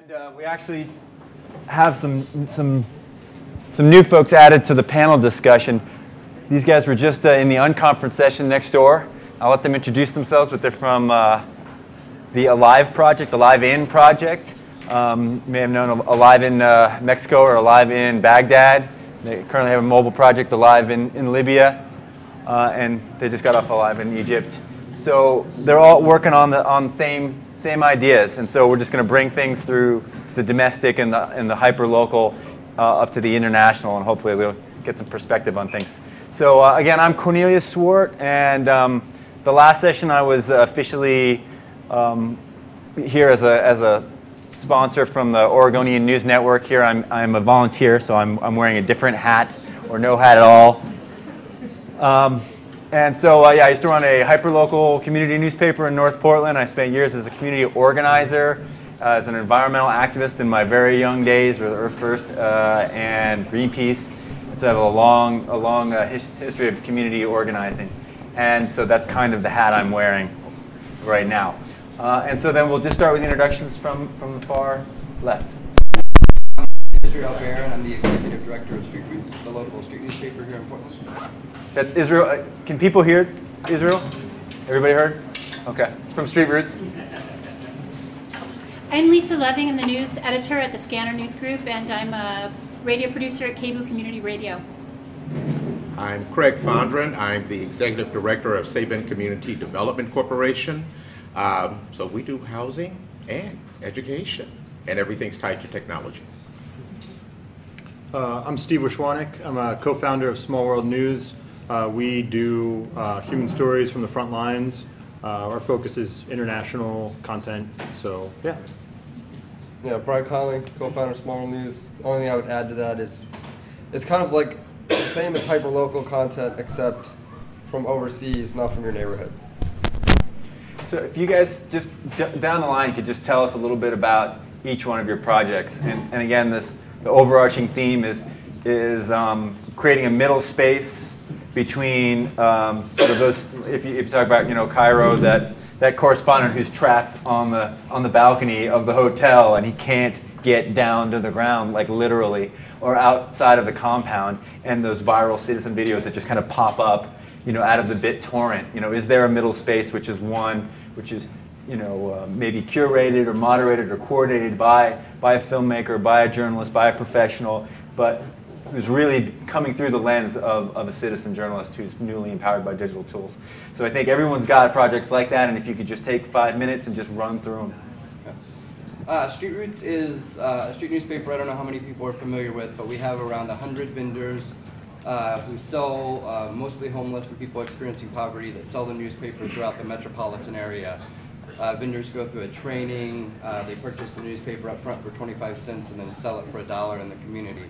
And we actually have some new folks added to the panel discussion. These guys were just in the unconference session next door. I'll let them introduce themselves, but they're from the Alive project, Alive In project. You may have known Alive in Mexico or Alive in Baghdad. They currently have a mobile project, Alive in Libya, and they just got off Alive in Egypt. So they're all working on the same ideas, and so we're just going to bring things through the domestic and the hyper-local up to the international, and hopefully we'll get some perspective on things. So again, I'm Cornelius Swart, and the last session I was officially here as a sponsor from the Oregonian News Network. Here I'm a volunteer, so I'm wearing a different hat or no hat at all. And so yeah, I used to run a hyperlocal community newspaper in North Portland. I spent years as a community organizer, as an environmental activist in my very young days with Earth First and Greenpeace. So I have a long history of community organizing. And so that's kind of the hat I'm wearing right now. And so then we'll just start with introductions from the far left. I'm Israel Barron. I'm the executive director of Street Roots, the local street newspaper here in Portland. That's Israel. Can people hear Israel? Everybody heard? Okay. From Street Roots. I'm Lisa Loving. I'm the news editor at the Scanner News Group, and I'm a radio producer at Cable Community Radio. I'm Craig Fondren. I'm the executive director of Sabin Community Development Corporation. So we do housing and education, and everything's tied to technology. I'm Steve Wishwanek. I'm a co-founder of Small World News. We do human stories from the front lines. Our focus is international content, so yeah. Yeah, Brian Conley, co-founder of Small World News. The only thing I would add to that is it's kind of like the same as hyperlocal content, except from overseas, not from your neighborhood. So if you guys just down the line could just tell us a little bit about each one of your projects, and again, the overarching theme is creating a middle space between sort of those. If you talk about Cairo, that correspondent who's trapped on the balcony of the hotel and he can't get down to the ground, like literally, or outside of the compound, and those viral citizen videos that just kind of pop up, out of the BitTorrent. Is there a middle space which is maybe curated or moderated or coordinated by a filmmaker, by a journalist, by a professional, but who's really coming through the lens of a citizen journalist who's newly empowered by digital tools. So I think everyone's got projects like that, and if you could just take 5 minutes and just run through them. Street Roots is a street newspaper I don't know how many people are familiar with, but we have around 100 vendors who sell, mostly homeless and people experiencing poverty, that sell the newspaper throughout the metropolitan area. Vendors go through a training, they purchase the newspaper up front for 25 cents and then sell it for $1 in the community.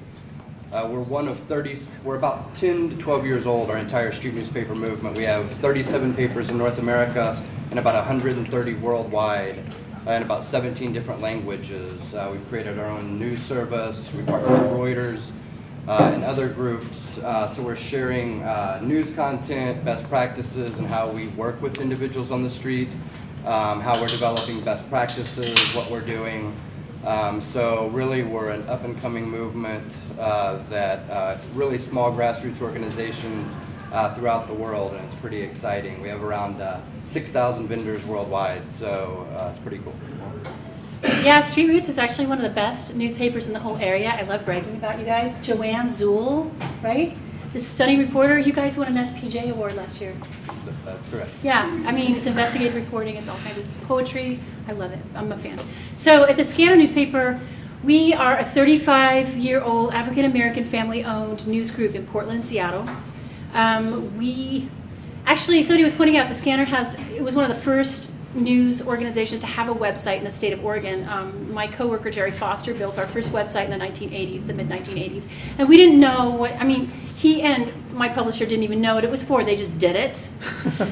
We're one of 30, we're about 10 to 12 years old, our entire street newspaper movement. We have 37 papers in North America and about 130 worldwide in about 17 different languages. We've created our own news service, we partner with Reuters and other groups. So we're sharing news content, best practices, and how we work with individuals on the street. How we're developing best practices, what we're doing. So really we're an up-and-coming movement that really small grassroots organizations throughout the world, and it's pretty exciting. We have around 6,000 vendors worldwide, so it's pretty cool. Yeah, Street Roots is actually one of the best newspapers in the whole area. I love bragging about you guys. Joanne Zool, right? This stunning reporter. You guys won an SPJ award last year. That's correct. Yeah, I mean, it's investigative reporting, it's all kinds of, it's poetry. I love it. I'm a fan. So at the Scanner newspaper, we are a 35-year-old African-American family-owned news group in Portland and Seattle. Somebody was pointing out the Scanner it was one of the first news organizations to have a website in the state of Oregon. My coworker Jerry Foster built our first website in the 1980s, the mid-1980s. And we didn't know he and my publisher didn't even know what it was for, they just did it.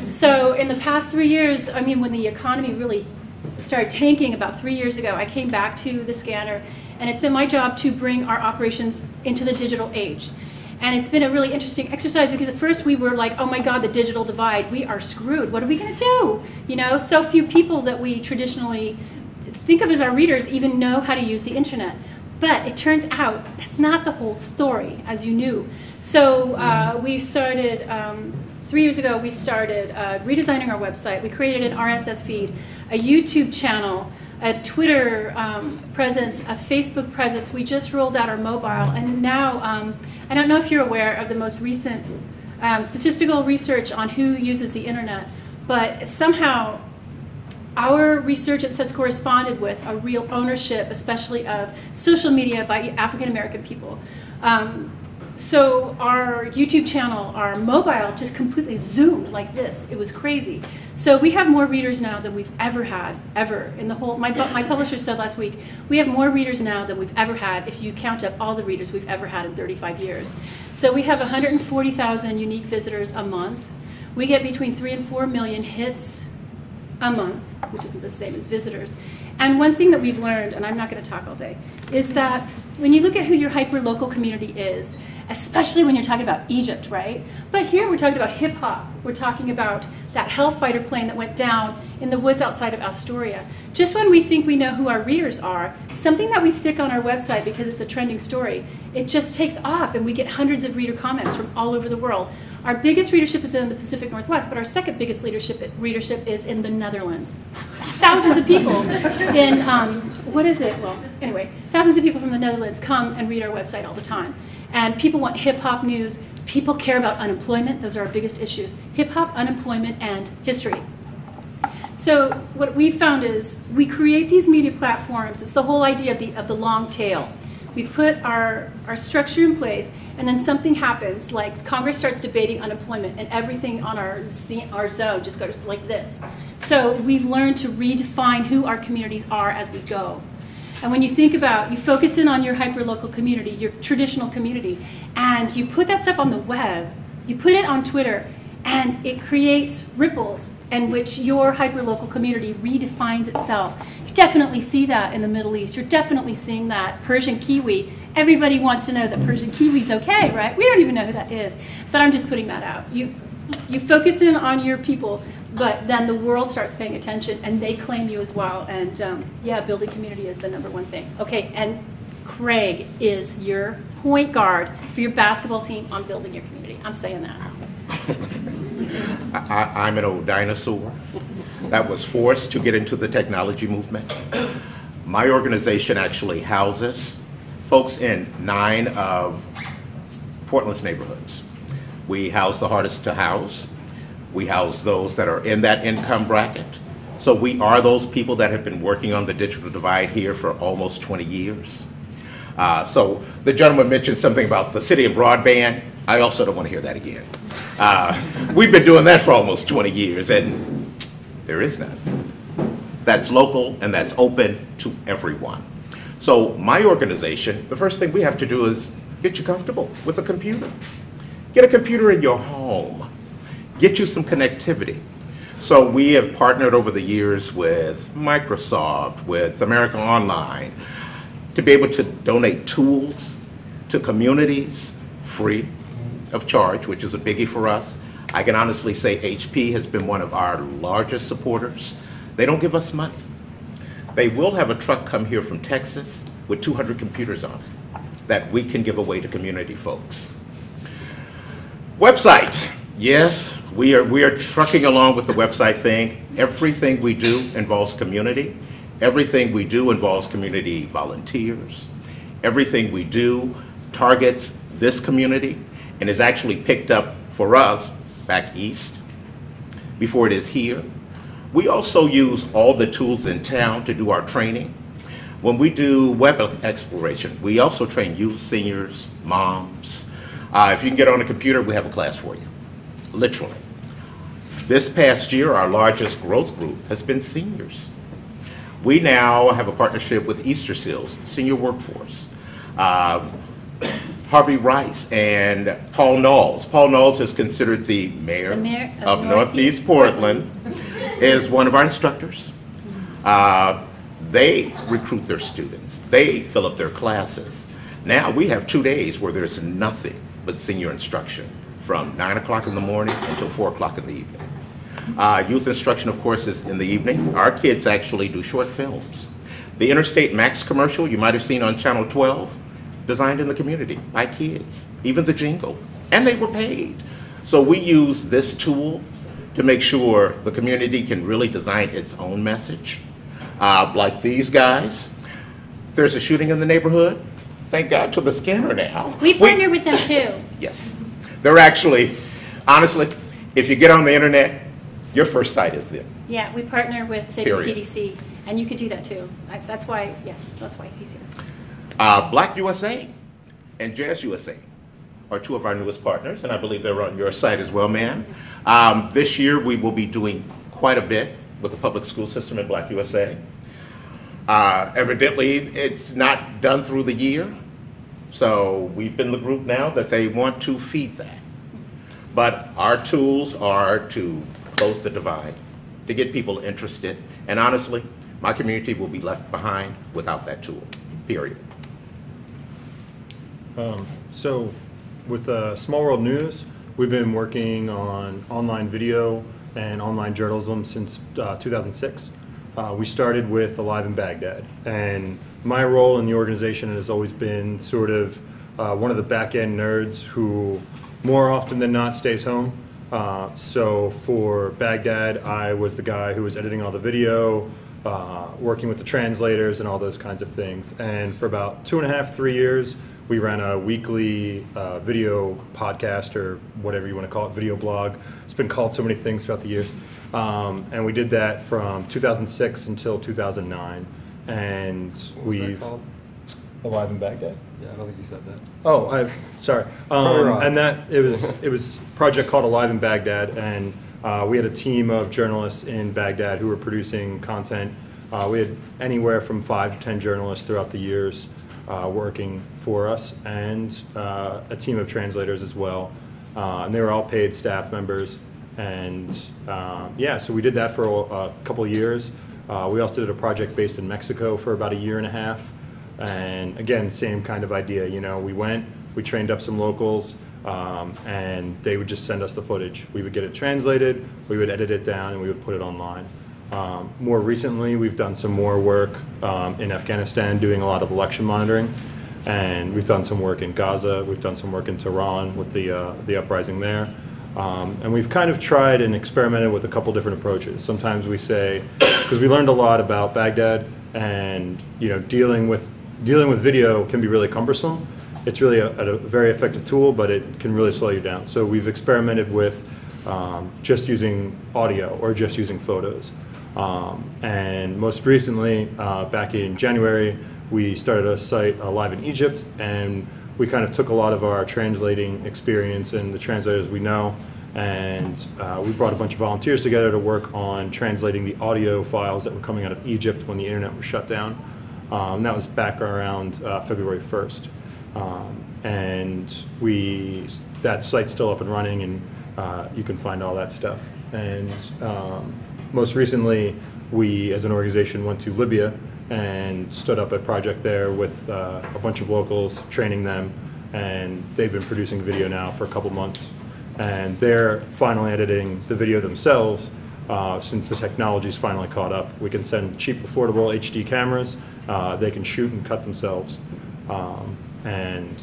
So in the past 3 years, when the economy really started tanking about 3 years ago, I came back to the Scanner, and it's been my job to bring our operations into the digital age. And it's been a really interesting exercise because at first we were like, oh my God, the digital divide, we are screwed. What are we going to do? So few people that we traditionally think of as our readers even know how to use the internet. But it turns out that's not the whole story, as you knew. So we started, 3 years ago, we started redesigning our website. We created an RSS feed, a YouTube channel, a Twitter presence, a Facebook presence. We just rolled out our mobile. And now, I don't know if you're aware of the most recent statistical research on who uses the internet, but somehow our resurgence has corresponded with a real ownership, especially of social media by African American people. So our YouTube channel, our mobile just completely zoomed like this. It was crazy. So we have more readers now than we've ever had, ever. In the whole, my publisher said last week, we have more readers now than we've ever had if you count up all the readers we've ever had in 35 years. So we have 140,000 unique visitors a month. We get between 3 and 4 million hits a month, which isn't the same as visitors. And one thing that we've learned, and I'm not going to talk all day, is that when you look at who your hyper-local community is, especially when you're talking about Egypt, right? But here we're talking about hip-hop. We're talking about that Hellfighter plane that went down in the woods outside of Astoria. Just when we think we know who our readers are, something that we stick on our website because it's a trending story, it just takes off and we get hundreds of reader comments from all over the world. Our biggest readership is in the Pacific Northwest, but our second biggest readership is in the Netherlands. Thousands of people in, what is it? Well, anyway, thousands of people from the Netherlands come and read our website all the time. And people want hip-hop news. People care about unemployment. Those are our biggest issues. Hip-hop, unemployment, and history. So what we found is we create these media platforms. It's the whole idea of the long tail. We put our structure in place, and then something happens, like Congress starts debating unemployment, and everything on our zone just goes like this. So we've learned to redefine who our communities are as we go. And when you think about, you focus in on your hyper-local community, your traditional community, and you put that stuff on the web, you put it on Twitter, and it creates ripples in which your hyper-local community redefines itself. You definitely see that in the Middle East. You're definitely seeing that. Persian Kiwi, everybody wants to know that Persian Kiwi's okay, right? We don't even know who that is, but I'm just putting that out. You focus in on your people, but then the world starts paying attention and they claim you as well. And yeah, building community is the #1 thing. Okay, and Craig is your point guard for your basketball team on building your community. I'm saying that. I'm an old dinosaur that was forced to get into the technology movement. My organization actually houses folks in 9 of Portland's neighborhoods. We house the hardest to house. We house those that are in that income bracket. So we are those people that have been working on the digital divide here for almost 20 years. So the gentleman mentioned something about the city and broadband. I also don't want to hear that again. We've been doing that for almost 20 years, and there is none. That's local, and that's open to everyone. So my organization, the first thing we have to do is get you comfortable with a computer. Get a computer in your home. Get you some connectivity. So we have partnered over the years with Microsoft, with America Online, to be able to donate tools to communities free of charge, which is a biggie for us. I can honestly say HP has been one of our largest supporters. They don't give us money. They will have a truck come here from Texas with 200 computers on it that we can give away to community folks. Website. Yes, we are trucking along with the website thing. Everything we do involves community. Everything we do involves community volunteers. Everything we do targets this community and is actually picked up for us back east before it is here. We also use all the tools in town to do our training. When we do web exploration, we also train youth, seniors, moms. If you can get on a computer, we have a class for you, literally. This past year, our largest growth group has been seniors. We now have a partnership with Easter Seals, senior workforce. Harvey Rice and Paul Knowles. Paul Knowles is considered the mayor of Northeast Portland, is one of our instructors. They recruit their students. They fill up their classes. Now we have 2 days where there's nothing but senior instruction from 9 o'clock in the morning until 4 o'clock in the evening. Youth instruction, of course, is in the evening. Our kids actually do short films. The Interstate Max commercial you might have seen on Channel 12, designed in the community by kids, even the jingle, and they were paid. So we use this tool to make sure the community can really design its own message. Like these guys, there's a shooting in the neighborhood, thank God to the scanner now. We partner with them too. Yes. They're actually, honestly, if you get on the internet, your first site is them. Yeah, we partner with Save Period. CDC, and you could do that too. That's why he's here. Black USA and Jazz USA are two of our newest partners, and I believe they're on your site as well, ma'am. This year we will be doing quite a bit with the public school system in Black USA. Evidently, it's not done through the year, so we've been the group now that they want to feed that. But our tools are to close the divide, to get people interested, and honestly, my community will be left behind without that tool, period. So with Small World News, we've been working on online video and online journalism since 2006. We started with Alive in Baghdad, and my role in the organization has always been sort of one of the back-end nerds who more often than not stays home. So for Baghdad, I was the guy who was editing all the video, working with the translators and all those kinds of things. And for about 2.5, 3 years, we ran a weekly video podcast, or whatever you want to call it, video blog. It's been called so many things throughout the years. And we did that from 2006 until 2009. And What called? Alive in Baghdad. Yeah, I don't think you said that. Oh, sorry. And that it was a project called Alive in Baghdad, and we had a team of journalists in Baghdad who were producing content. We had anywhere from 5 to 10 journalists throughout the years working for us, and a team of translators as well. And they were all paid staff members. And yeah, so we did that for a couple of years. We also did a project based in Mexico for about 1.5 years. And again, same kind of idea. You know, we trained up some locals, and they would just send us the footage. We would get it translated, we would edit it down, and we would put it online. More recently, we've done some more work in Afghanistan, doing a lot of election monitoring. And we've done some work in Gaza, we've done some work in Tehran with the uprising there. And we've kind of tried and experimented with a couple different approaches. Sometimes we say, because we learned a lot about Baghdad, and you know, dealing with video can be really cumbersome. It's really a very effective tool, but it can really slow you down. So we've experimented with just using audio or just using photos. And most recently, back in January, we started a site live in Egypt, and we kind of took a lot of our translating experience and the translators we know, and we brought a bunch of volunteers together to work on translating the audio files that were coming out of Egypt when the internet was shut down. And that was back around February 1st. And that site's still up and running, and you can find all that stuff. And most recently, we as an organization went to Libya and stood up a project there with a bunch of locals, training them, and they've been producing video now for a couple months. And they're finally editing the video themselves. Since the technology's finally caught up, we can send cheap, affordable HD cameras. They can shoot and cut themselves. And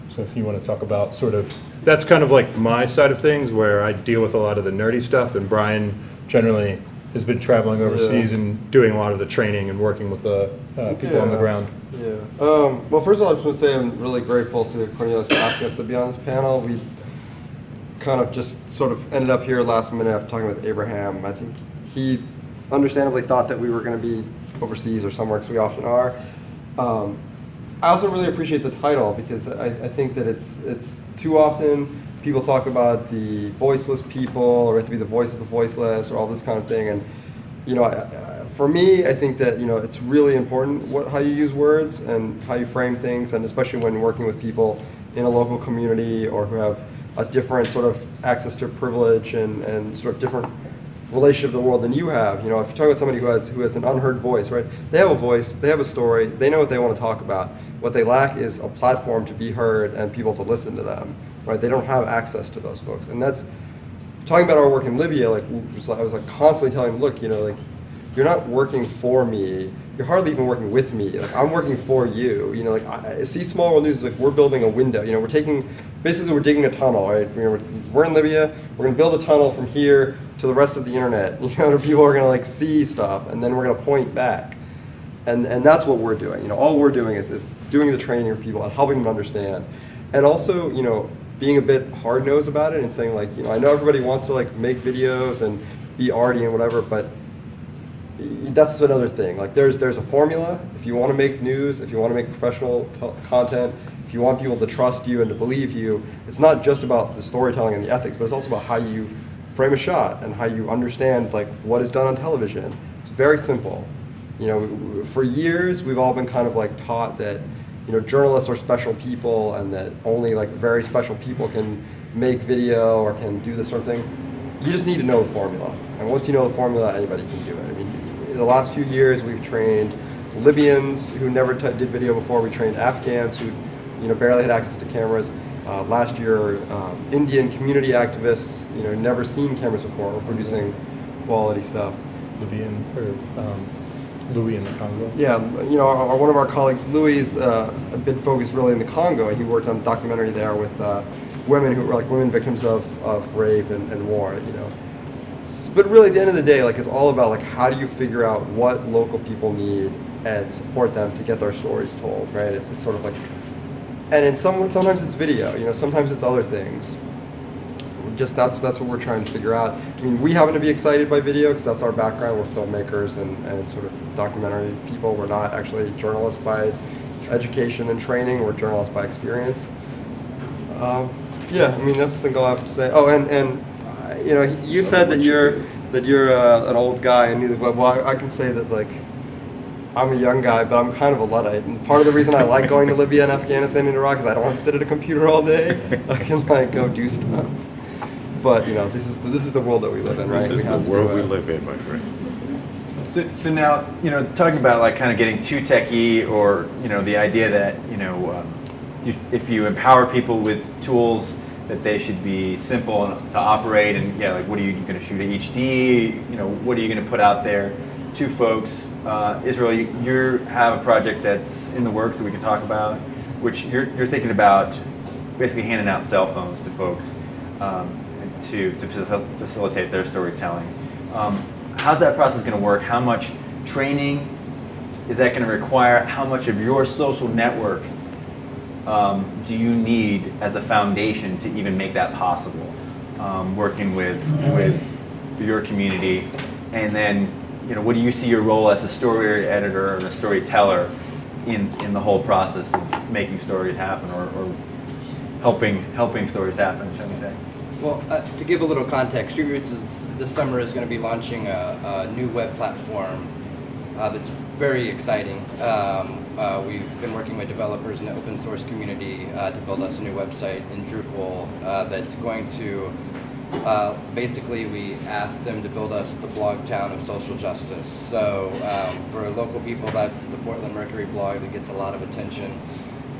so if you want to talk about sort of, that's kind of like my side of things, where I deal with a lot of the nerdy stuff, and Brian generally has been traveling overseas and doing a lot of the training and working with the people on the ground. Yeah. Well, first of all, I just want to say I'm really grateful to Cornelius for asking us to be on this panel. We kind of just sort of ended up here last minute after talking with Abraham. I think he understandably thought that we were going to be overseas or somewhere, because we often are. I also really appreciate the title, because I think that it's too often people talk about the voiceless people, or we have to be the voice of the voiceless, or all this kind of thing. And you know, for me, I think that it's really important how you use words and how you frame things, and especially when working with people in a local community or who have a different sort of access to privilege and sort of different relationship to the world than you have. You know, if you talk about somebody who has an unheard voice, right? They have a voice, they have a story, they know what they want to talk about. What they lack is a platform to be heard and people to listen to them, right? They don't have access to those folks. And that's, talking about our work in Libya, like I was like constantly telling them, look, like, you're not working for me, you're hardly even working with me. Like, I'm working for you. You know, like see Small World News is like we're building a window. You know, we're digging a tunnel, right? You know, we're in Libya. We're gonna build a tunnel from here to the rest of the internet. You know, people are gonna like see stuff, and then we're gonna point back. And that's what we're doing. You know, all we're doing is doing the training of people and helping them understand, and also, you know, being a bit hard-nosed about it and saying like, you know, I know everybody wants to like make videos and be arty and whatever, but that's another thing. Like there's a formula. If you want to make news, if you want to make professional content, if you want people to trust you and to believe you, it's not just about the storytelling and the ethics, but it's also about how you frame a shot and how you understand like what is done on television. It's very simple. You know, for years we've all been kind of like taught that, you know, journalists are special people and that only like very special people can make video or can do this sort of thing. You just need to know the formula. And once you know the formula, anybody can do it. I mean, in the last few years, we've trained Libyans who never did video before. We trained Afghans who, you know, barely had access to cameras. Last year, Indian community activists, you know, never seen cameras before, were producing quality stuff. Louis in the Congo. Yeah, you know, one of our colleagues, Louis, is a bit focused really in the Congo, and he worked on a documentary there with women who were like women victims of rape and war, you know. But really, at the end of the day, like it's all about like how do you figure out what local people need and support them to get their stories told, right? It's sort of like, and sometimes it's video, you know, sometimes it's other things. Just that's what we're trying to figure out. I mean, we happen to be excited by video because that's our background. We're filmmakers and sort of documentary people. We're not actually journalists by education and training. We're journalists by experience. Yeah, I mean that's the thing I'll have to say. Oh, and you know, you said that you're an old guy and neither. Well, I can say that like I'm a young guy, but I'm kind of a Luddite. And part of the reason I like going to Libya and Afghanistan and Iraq is I don't want to sit at a computer all day. I can like go do stuff. But you know, this is the world that we live in, right? This is the world we live in, my friend. So now, you know, talking about like kind of getting too techie, or you know, the idea that you know, if you empower people with tools, that they should be simple to operate, and yeah, like what are you going to shoot at HD? You know, what are you going to put out there to folks? Israel, you have a project that's in the works that we can talk about, which you're thinking about basically handing out cell phones to folks. To facilitate their storytelling. How's that process going to work? How much training is that going to require? How much of your social network do you need as a foundation to even make that possible? Working with your community, and then you know, what do you see your role as a story editor and a storyteller in the whole process of making stories happen, or helping stories happen, shall we say? Well, to give a little context, Street Roots this summer is going to be launching a new web platform that's very exciting. We've been working with developers in the open source community to build us a new website in Drupal that's going to, basically we asked them to build us the blog town of social justice. So for local people, that's the Portland Mercury blog that gets a lot of attention.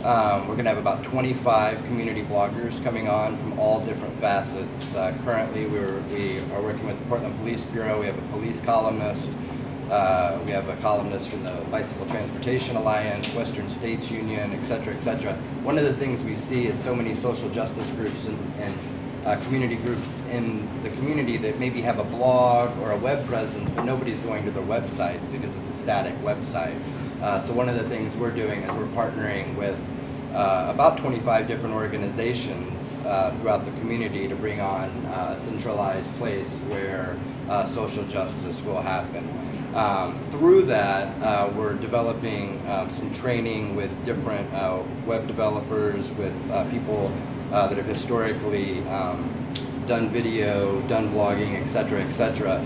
We're going to have about 25 community bloggers coming on from all different facets. Currently, we are working with the Portland Police Bureau. We have a police columnist. We have a columnist from the Bicycle Transportation Alliance, Western States Union, et cetera, et cetera. One of the things we see is so many social justice groups and community groups in the community that maybe have a blog or a web presence, but nobody's going to their websites because it's a static website. So one of the things we're doing is we're partnering with about 25 different organizations throughout the community to bring on a centralized place where social justice will happen. Through that, we're developing some training with different web developers, with people that have historically done video, done blogging, et cetera,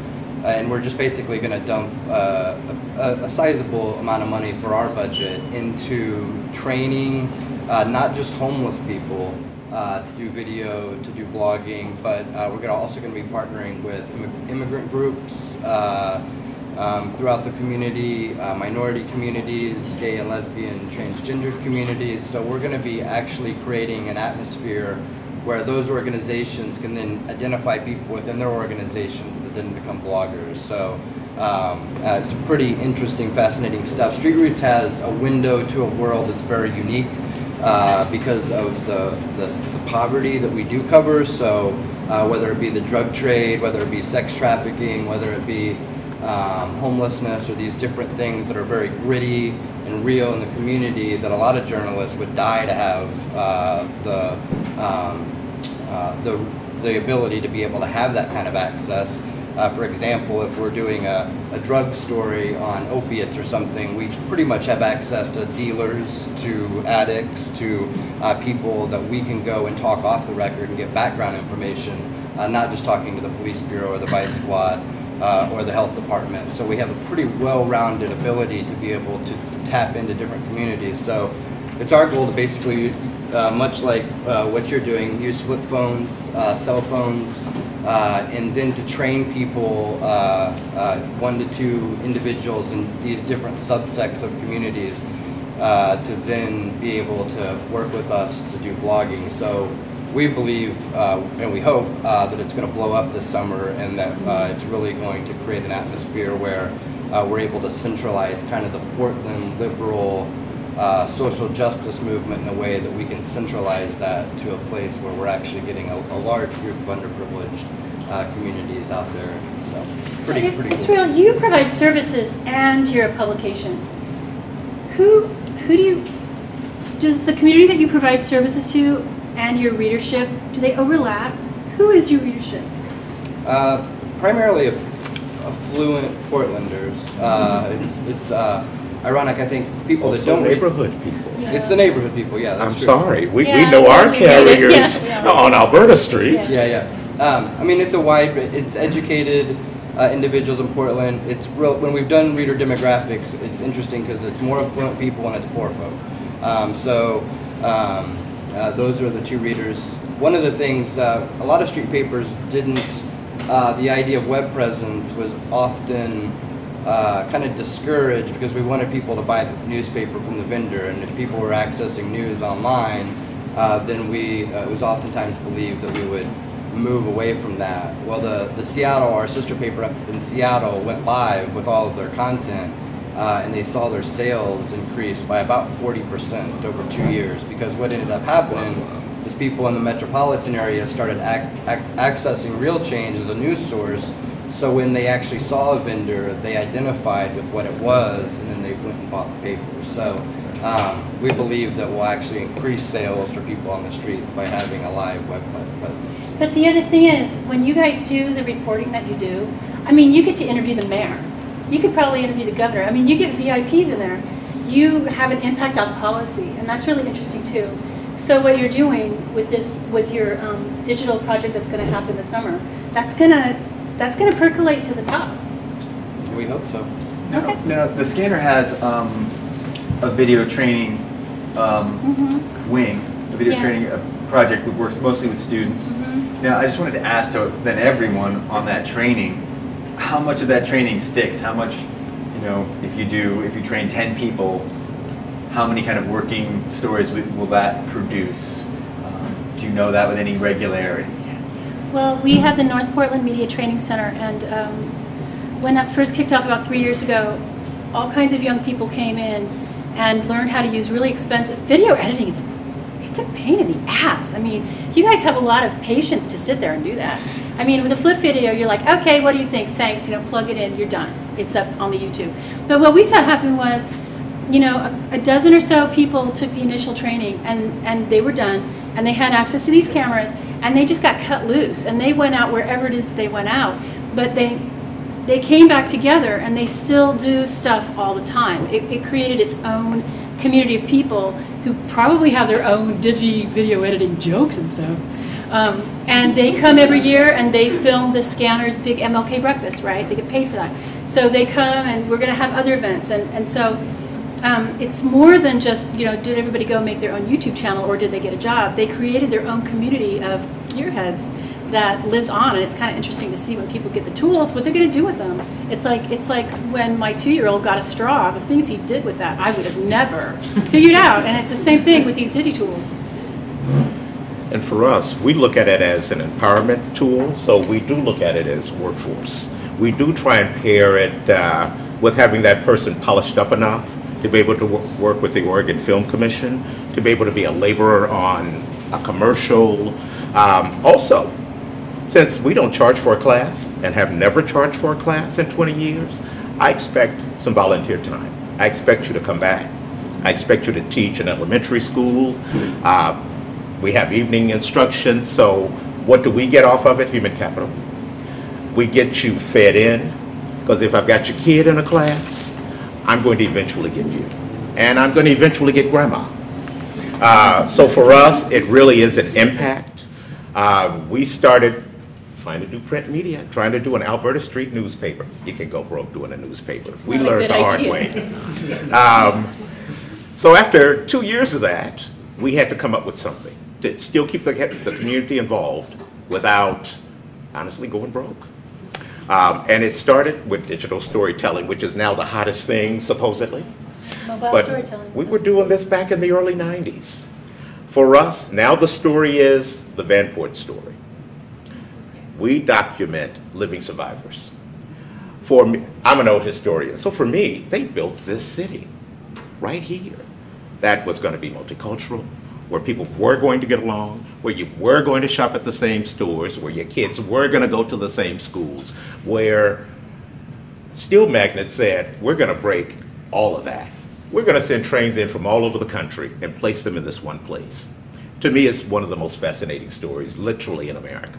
and we're just basically going to dump a sizable amount of money for our budget into training not just homeless people to do video, to do blogging, but we're also going to be partnering with immigrant groups throughout the community, minority communities, gay and lesbian, transgender communities. So we're going to be actually creating an atmosphere where those organizations can then identify people within their organizations that then become bloggers. So It's pretty interesting, fascinating stuff. Street Roots has a window to a world that's very unique because of the poverty that we do cover. So whether it be the drug trade, whether it be sex trafficking, whether it be homelessness, or these different things that are very gritty and real in the community, that a lot of journalists would die to have the ability to be able to have that kind of access. For example, if we're doing a drug story on opiates or something, we pretty much have access to dealers, to addicts, to people that we can go and talk off the record and get background information, not just talking to the police bureau or the vice squad or the health department. So we have a pretty well-rounded ability to be able to tap into different communities. So it's our goal to basically, much like what you're doing, use flip phones, cell phones, and then to train people, 1 to 2 individuals in these different subsects of communities, to then be able to work with us to do blogging. So we believe and we hope that it's going to blow up this summer, and that it's really going to create an atmosphere where we're able to centralize kind of the Portland liberal social justice movement in a way that we can centralize that to a place where we're actually getting a large group of underprivileged communities out there. So pretty It's cool. real. You provide services and you're a publication. Who do you, does the community that you provide services to and your readership, do they overlap? Who is your readership? Primarily affluent Portlanders. It's ironic, I think, people that don't read. neighborhood people. Yeah. It's the neighborhood people, yeah, that's I'm true. sorry, we Yeah, know our totally get it. carriers Yeah. on Alberta Street. Yeah. Yeah. I mean, it's a wide, it's educated individuals in Portland. It's real, when we've done reader demographics, it's interesting because it's more affluent people and it's poor folk. Those are the 2 readers. One of the things, a lot of street papers didn't, the idea of web presence was often kind of discouraged because we wanted people to buy the newspaper from the vendor, and if people were accessing news online, then it was oftentimes believed that we would move away from that. Well, the Seattle, our sister paper up in Seattle, went live with all of their content, and they saw their sales increase by about 40% over 2 years, because what ended up happening is people in the metropolitan area started accessing Real Change as a news source. So when they actually saw a vendor, they identified with what it was, and then they went and bought the paper. So we believe that we'll actually increase sales for people on the streets by having a live web presence. But the other thing is, when you guys do the reporting that you do, I mean, you get to interview the mayor. You could probably interview the governor. I mean, you get VIPs in there. You have an impact on policy, and that's really interesting too. So what you're doing with this, with your digital project that's going to happen this summer, that's going to percolate to the top. We hope so. Now, the scanner has a video training wing, a video Yeah. training project that works mostly with students. Now, I just wanted to ask then everyone on that training, how much of that training sticks? How much, if you train 10 people, how many kind of working stories will that produce? Do you know that with any regularity? Well, we have the North Portland Media Training Center, and when that first kicked off about 3 years ago, all kinds of young people came in and learned how to use really expensive video editing. It's a pain in the ass. I mean, you guys have a lot of patience to sit there and do that. I mean, with a flip video, you're like, okay, what do you think? Thanks, plug it in, you're done. It's up on the YouTube. But what we saw happen was, a dozen or so people took the initial training, and they were done, and they had access to these cameras, and they just got cut loose, and they went out wherever it is that they went out. But they came back together, and they still do stuff all the time. It created its own community of people who probably have their own video editing jokes and stuff. And they come every year, and they film the Scanner's big MLK breakfast, right? They get paid for that. So they come, and we're going to have other events. And so it's more than just, did everybody go make their own YouTube channel, or did they get a job? They created their own community of gearheads that lives on, and it's kind of interesting to see when people get the tools, what they're going to do with them. It's like when my 2-year-old got a straw, the things he did with that, I would have never figured out. And it's the same thing with these digi tools. And for us, we look at it as an empowerment tool, so we do look at it as workforce. we do try and pair it with having that person polished up enough to be able to work with the Oregon Film Commission, to be able to be a laborer on a commercial. Also, since we don't charge for a class and have never charged for a class in 20 years, I expect some volunteer time. I expect you to come back. I expect you to teach in elementary school. We have evening instruction, so what do we get off of it? Human capital. We get you fed in, because if I've got your kid in a class, I'm going to eventually get you. And I'm going to eventually get grandma. So for us, it really is an impact. We started trying to do print media, trying to do an Alberta Street newspaper. You can go broke doing a newspaper. We learned the hard way. So after 2 years of that, we had to come up with something to still keep the community involved without, honestly, going broke. And it started with digital storytelling, which is now the hottest thing, supposedly. Mobile storytelling. We were doing this back in the early 90s. For us, now the story is the Vanport story. We document living survivors. For me, I'm an old historian, so for me, they built this city right here. That was going to be multicultural, where people were going to get along, where you were going to shop at the same stores, where your kids were going to go to the same schools, where Steel Magnet said, we're going to break all of that. We're going to send trains in from all over the country and place them in this one place. To me, it's one of the most fascinating stories, literally, in America.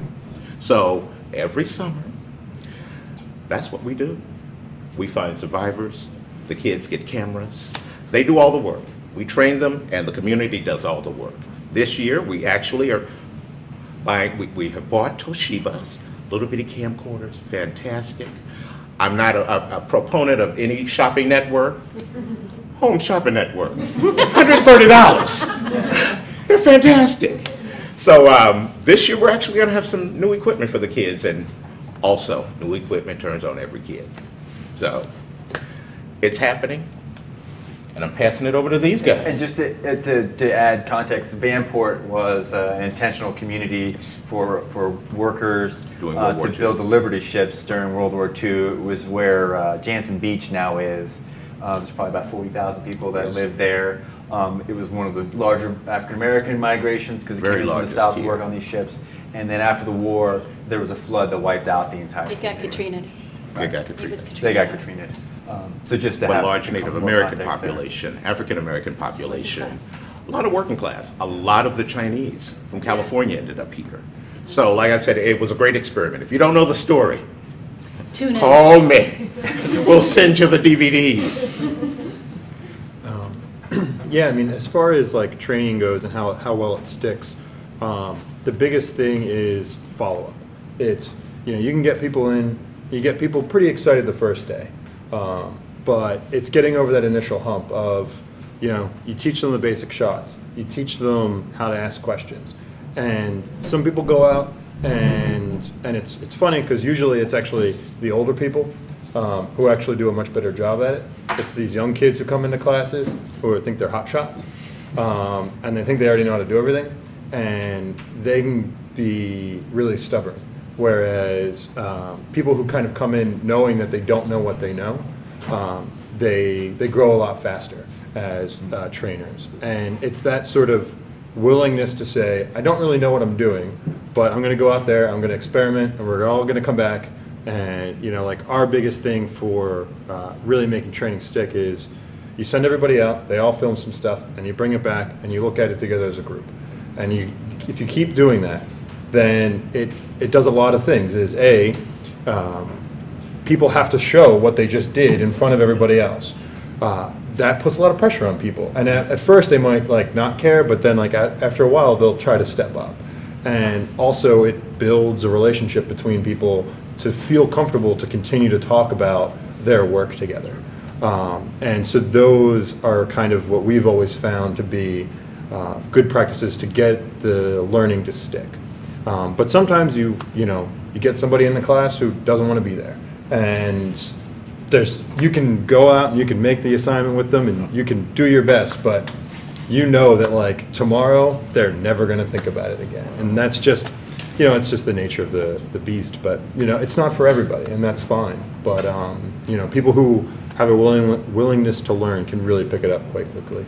So every summer, that's what we do. We find survivors, the kids get cameras, they do all the work. We train them, and the community does all the work. This year, we actually are buying, we have bought Toshiba's, little bitty camcorders, fantastic. I'm not a proponent of any shopping network. Home Shopping Network, $130. They're fantastic. So this year, we're actually gonna have some new equipment for the kids, and also, new equipment turns on every kid. So, it's happening. And I'm passing it over to these guys. And just to add context, Vanport was an intentional community for workers to build the Liberty ships during World War II. It was where Jansen Beach now is. There's probably about 40,000 people that lived there. It was one of the larger African-American migrations because it came from the south to work on these ships. And then after the war, there was a flood that wiped out the entire It got Katrina. They got Katrina. They got Katrina. So just to have large Native American population, African American population, a lot of working class, a lot of the Chinese from California ended up here. So like I said, it was a great experiment. If you don't know the story, Tune in. call me. We'll send you the DVDs. Yeah, I mean, as far as like training goes and how well it sticks, the biggest thing is follow-up. It's, you know, you can get people in, you get people pretty excited the first day. But it's getting over that initial hump of, you know, you teach them the basic shots. You teach them how to ask questions. And some people go out and it's funny because usually it's actually the older people who actually do a much better job at it. It's these young kids who come into classes who think they're hot shots. And they think they already know how to do everything. And they can be really stubborn. Whereas people who kind of come in knowing that they don't know what they know, they grow a lot faster as trainers. And it's that sort of willingness to say, I don't really know what I'm doing, but I'm going to go out there, I'm going to experiment, and we're all going to come back. And, you know, like our biggest thing for really making training stick is you send everybody out, they all film some stuff, and you bring it back, and you look at it together as a group. And if you keep doing that, then it does a lot of things. Is people have to show what they just did in front of everybody else. That puts a lot of pressure on people. And at first they might like not care, but then like after a while they'll try to step up. And also it builds a relationship between people to feel comfortable to continue to talk about their work together. And so those are kind of what we've always found to be good practices to get the learning to stick. But sometimes you get somebody in the class who doesn't want to be there, and you can go out and you can make the assignment with them and you can do your best, but you know that like tomorrow they're never going to think about it again, and that's just you know, it's just the nature of the beast. But, you know, it's not for everybody, and that's fine. But, you know, people who have a willingness to learn can really pick it up quite quickly.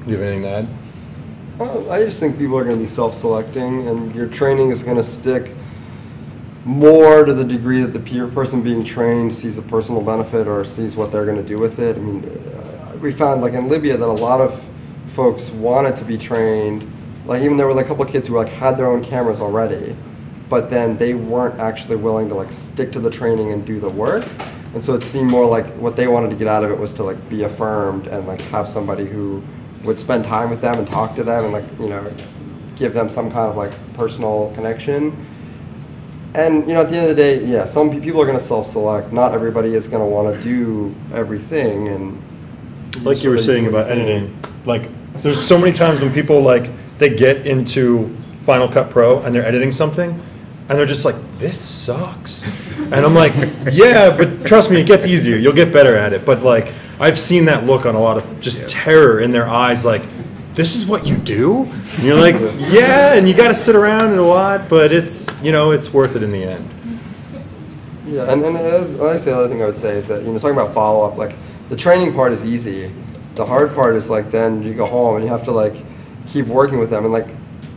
Do you have anything to add? Well, I just think people are going to be self-selecting, and your training is going to stick more to the degree that the person being trained sees a personal benefit or sees what they're going to do with it. I mean, we found like in Libya that a lot of folks wanted to be trained. Like even there were like a couple of kids who like had their own cameras already, but then they weren't actually willing to like stick to the training and do the work. And so it seemed more like what they wanted to get out of it was to like be affirmed and like have somebody who would spend time with them and talk to them and like, you know, give them some kind of like personal connection. And, you know, at the end of the day, yeah, some people are going to self-select. Not everybody is going to want to do everything. And like you were saying about editing, like there's so many times when people like, they get into Final Cut Pro and they're editing something and they're just like, this sucks. And I'm like, yeah, but trust me, it gets easier. You'll get better at it. But like, I've seen that look on a lot of just terror in their eyes, like, this is what you do? And you're like, yeah, and you got to sit around and a lot, but it's, you know, it's worth it in the end. Yeah, and honestly, the other thing I would say is that, you know, talking about follow-up, like, the training part is easy. The hard part is, like, then you go home and you have to, like, keep working with them. And, like,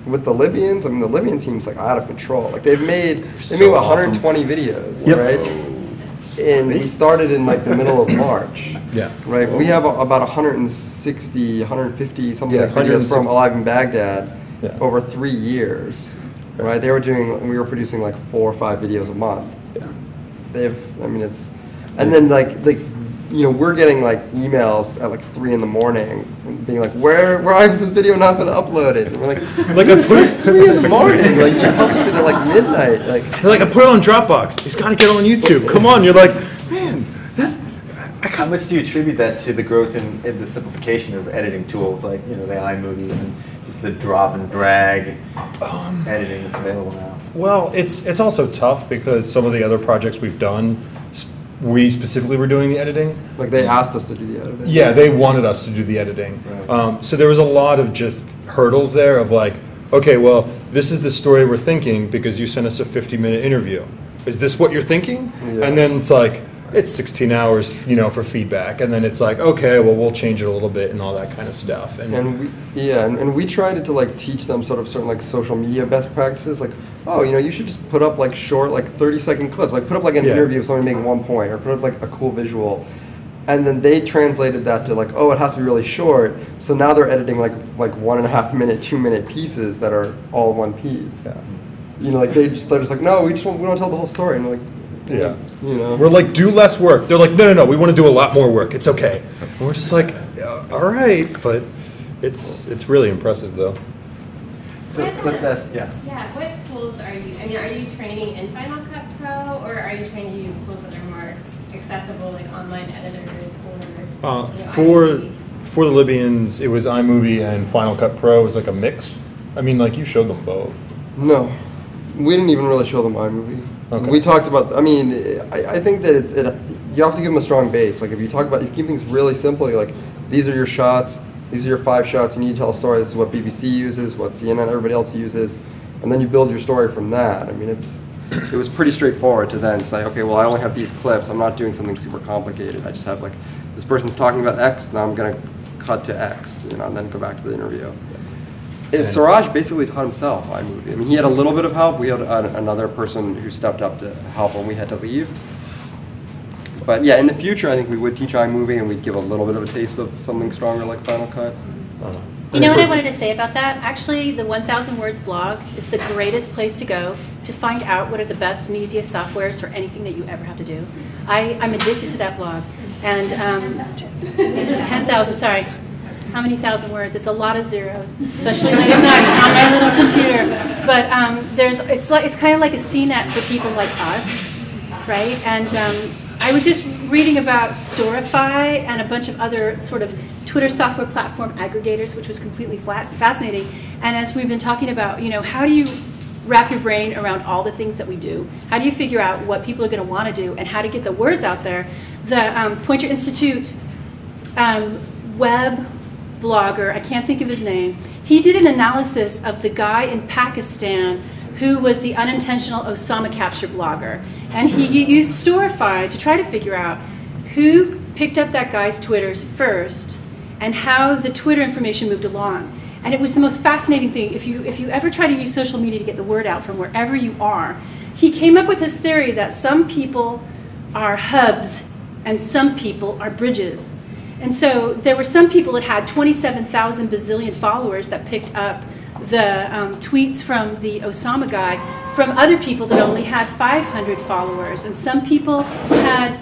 with the Libyans, I mean, the Libyan team's, like, out of control. Like, they made 120 videos, right? And we started in like the middle of March. Yeah. Right. We have about 160, 150 something like videos from Alive in Baghdad over 3 years. Right. We were producing like 4 or 5 videos a month. Yeah. I mean, it's, and then like you know, we're getting like emails at like 3 in the morning, being like, why is this video not been uploaded? And we're like it's like 3 in the morning. Like you published it at like midnight. Like they're like, I put it on Dropbox. He's got to get it on YouTube. Come on. You're like, man, this. How much do you attribute that to the growth in the simplification of editing tools, like, you know, the iMovie and just the drop and drag editing that's available now? Well, it's also tough because some of the other projects we've done, we specifically were doing the editing. Like they asked us to do the editing? Yeah, they wanted us to do the editing. Right. So there was a lot of just hurdles there of like, okay, well, this is the story we're thinking because you sent us a 50-minute interview. Is this what you're thinking? Yeah. And then it's like, it's 16 hours, you know, for feedback. And then it's like, okay, well, we'll change it a little bit and all that kind of stuff. And we tried to like teach them sort of certain like social media best practices. Like, oh, you know, you should just put up like short, like 30-second clips. Like put up like an interview of somebody making one point or put up like a cool visual. And then they translated that to like, oh, it has to be really short. So now they're editing like 1.5 minute, 2-minute pieces that are all one piece. Yeah. You know, like they're just like, no, we don't tell the whole story. And we're like, yeah, you know, we're like, do less work. They're like, no, we want to do a lot more work. It's okay. And we're just like, all right, but it's really impressive though. So with this, Yeah, what tools are you? I mean, are you training in Final Cut Pro, or are you trying to use tools that are more accessible, like online editors, or for the Libyans, it was iMovie and Final Cut Pro was like a mix. I mean, like you showed them both. No, we didn't even really show them iMovie. Okay. We talked about, I mean, I think that you have to give them a strong base. Like if you keep things really simple, you're like, these are your shots, these are your 5 shots, you need to tell a story, this is what BBC uses, what CNN, everybody else uses, and then you build your story from that. I mean, it was pretty straightforward to then say, okay, well, I only have these clips, I'm not doing something super complicated. I just have like, this person's talking about X, now I'm gonna cut to X, you know, and then go back to the interview. Suraj basically taught himself iMovie. I mean, he had a little bit of help. We had another person who stepped up to help when we had to leave. But yeah, in the future, I think we would teach iMovie and we'd give a little bit of a taste of something stronger like Final Cut. You know what I wanted to say about that? Actually, the 1,000 Words blog is the greatest place to go to find out what are the best and easiest softwares for anything that you ever have to do. I'm addicted to that blog. And 10,000, sorry. How many thousand words? It's a lot of zeros, especially late at night on my little computer. But it's kind of like a CNET for people like us, right? And I was just reading about Storify and a bunch of other sort of Twitter software platform aggregators, which was completely fascinating. And as we've been talking about, you know, how do you wrap your brain around all the things that we do? How do you figure out what people are going to want to do and how to get the words out there? The Pointer Institute web blogger, I can't think of his name, he did an analysis of the guy in Pakistan who was the unintentional Osama capture blogger. And he used Storify to try to figure out who picked up that guy's Twitters first and how the Twitter information moved along. And it was the most fascinating thing. If you ever try to use social media to get the word out from wherever you are, he came up with this theory that some people are hubs and some people are bridges. And so there were some people that had 27,000 bazillion followers that picked up the tweets from the Osama guy from other people that only had 500 followers. And some people had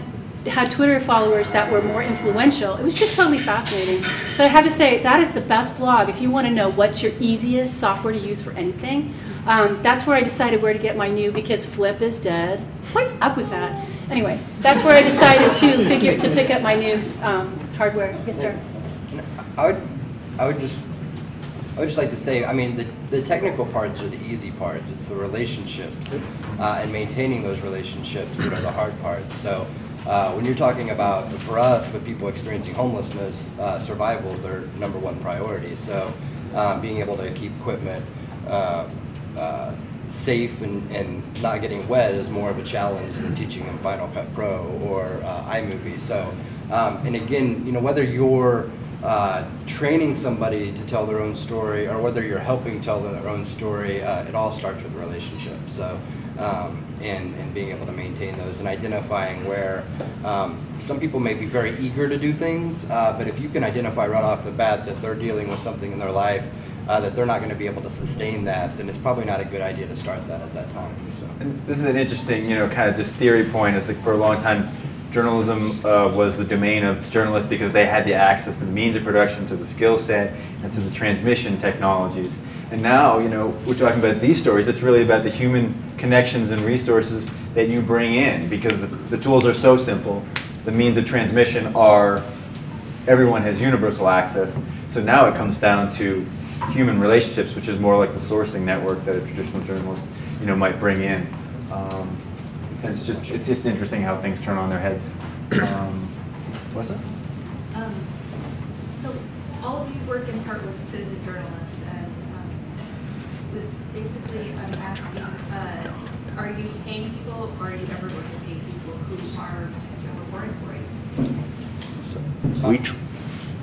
Twitter followers that were more influential. It was just totally fascinating. But I have to say, that is the best blog. If you want to know what's your easiest software to use for anything, that's where I decided where to get my new, because Flip is dead. What's up with that? Anyway, that's where I decided to pick up my new hardware. Yes, sir. I would just like to say, I mean, the technical parts are the easy parts. It's the relationships and maintaining those relationships that are the hard parts. So when you're talking about, for us, with people experiencing homelessness, survival is their #1 priority. So being able to keep equipment safe and not getting wet is more of a challenge than teaching them Final Cut Pro or iMovie. So, and again, you know, whether you're training somebody to tell their own story or whether you're helping tell them their own story, it all starts with relationships. So, and being able to maintain those and identifying where some people may be very eager to do things, but if you can identify right off the bat that they're dealing with something in their life that they're not going to be able to sustain that, then it's probably not a good idea to start that at that time. So. And this is an interesting, you know, kind of just theory point. Is like for a long time, journalism was the domain of journalists because they had the access to the means of production, to the skill set, and to the transmission technologies. And now, you know, we're talking about these stories. It's really about the human connections and resources that you bring in, because the tools are so simple. The means of transmission are, everyone has universal access. So now it comes down to human relationships, which is more like the sourcing network that a traditional journalist, you know, might bring in. And it's just interesting how things turn on their heads. What's that? So all of you work in part with citizen journalists, and basically I'm asking, are you paying people, or are you ever going to pay people who are reporting for you?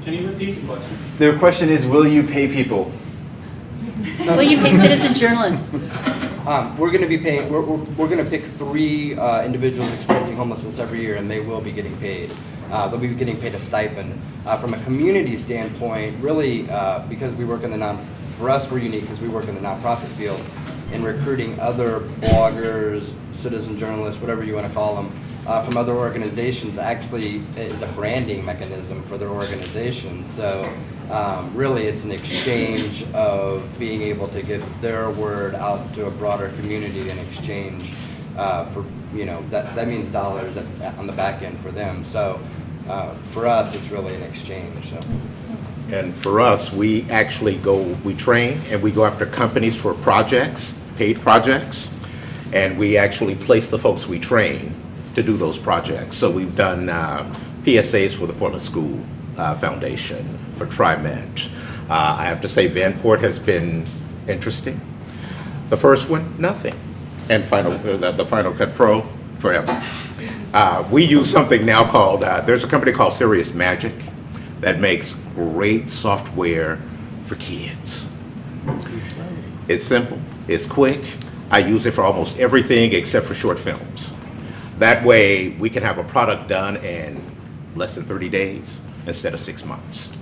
Can you repeat the question? The question is, will you pay people? Will you pay citizen journalists? We're going to be paying. We're going to pick 3 individuals experiencing homelessness every year, and they will be getting paid. They'll be getting paid a stipend. From a community standpoint, really, because we work in the for us, we're unique because we work in the nonprofit field, in recruiting other bloggers, citizen journalists, whatever you want to call them, from other organizations. Actually, is a branding mechanism for their organization. So. Really, it's an exchange of being able to get their word out to a broader community in exchange for, you know, that means dollars on the back end for them. So for us, it's really an exchange. So. And for us, we actually we train and we go after companies for projects, paid projects, and we actually place the folks we train to do those projects. So we've done PSAs for the Portland School Foundation, for TriMet. I have to say Vanport has been interesting. The first one, nothing. And the Final Cut Pro, forever. We use something now called, there's a company called Serious Magic that makes great software for kids. It's simple, it's quick. I use it for almost everything except for short films. That way we can have a product done in less than 30 days instead of 6 months.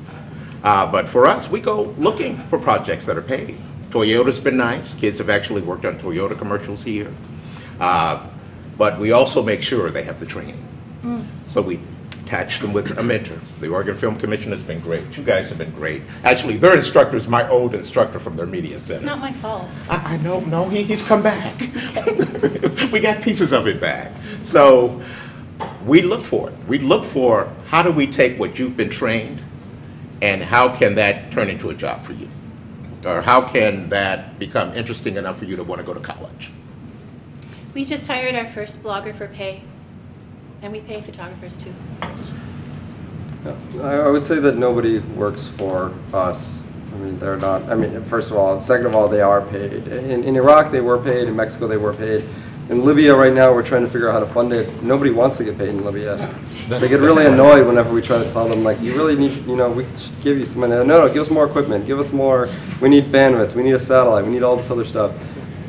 But for us, we go looking for projects that are paid. Toyota's been nice. Kids have actually worked on Toyota commercials here. But we also make sure they have the training. So we attach them with a mentor. The Oregon Film Commission has been great. You guys have been great. Actually, their instructor is my old instructor from their media center. It's not my fault. I know, no, he's come back. We got pieces of it back. So we look for it. We look for how do we take what you've been trained and how can that turn into a job for you? Or how can that become interesting enough for you to want to go to college? We just hired our first blogger for pay, and we pay photographers too. I would say that nobody works for us I mean, they're not, I mean, first of all, second of all, they are paid. In Iraq, they were paid. In Mexico, they were paid. In Libya right now, we're trying to figure out how to fund it. Nobody wants to get paid in Libya. They get really annoyed whenever we try to tell them, like, you really need, you know, we should give you some money. No, give us more equipment. Give us more, we need bandwidth. We need a satellite. We need all this other stuff.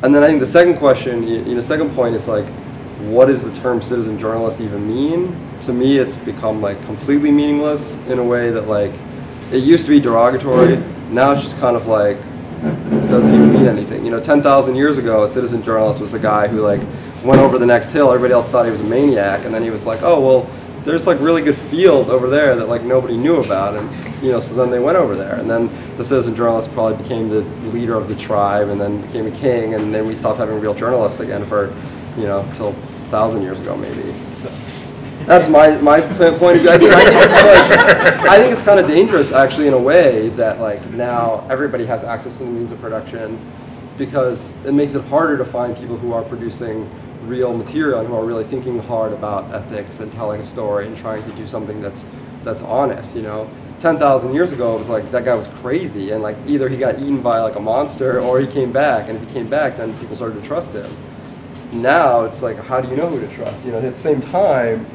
And then I think the second question, second point is like, what does the term citizen journalist even mean? To me, it's become like completely meaningless in a way that like, it used to be derogatory. Now it's just kind of like, it doesn't even mean anything. 10,000 years ago, a citizen journalist was the guy who like went over the next hill. Everybody else thought he was a maniac, and then he was like, oh, well, there's like really good field over there that like nobody knew about, and so then they went over there, and then the citizen journalist probably became the leader of the tribe, and then became a king, and then we stopped having real journalists again for, till 1,000 years ago maybe. That's my point of view. I think it's kind of dangerous, actually, in a way that like now everybody has access to the means of production, because it makes it harder to find people who are producing real material and who are really thinking hard about ethics and telling a story and trying to do something that's honest. 10,000 years ago, it was like that guy was crazy, and like either he got eaten by like a monster or he came back, and if he came back, then people started to trust him. Now it's like, how do you know who to trust? At the same time,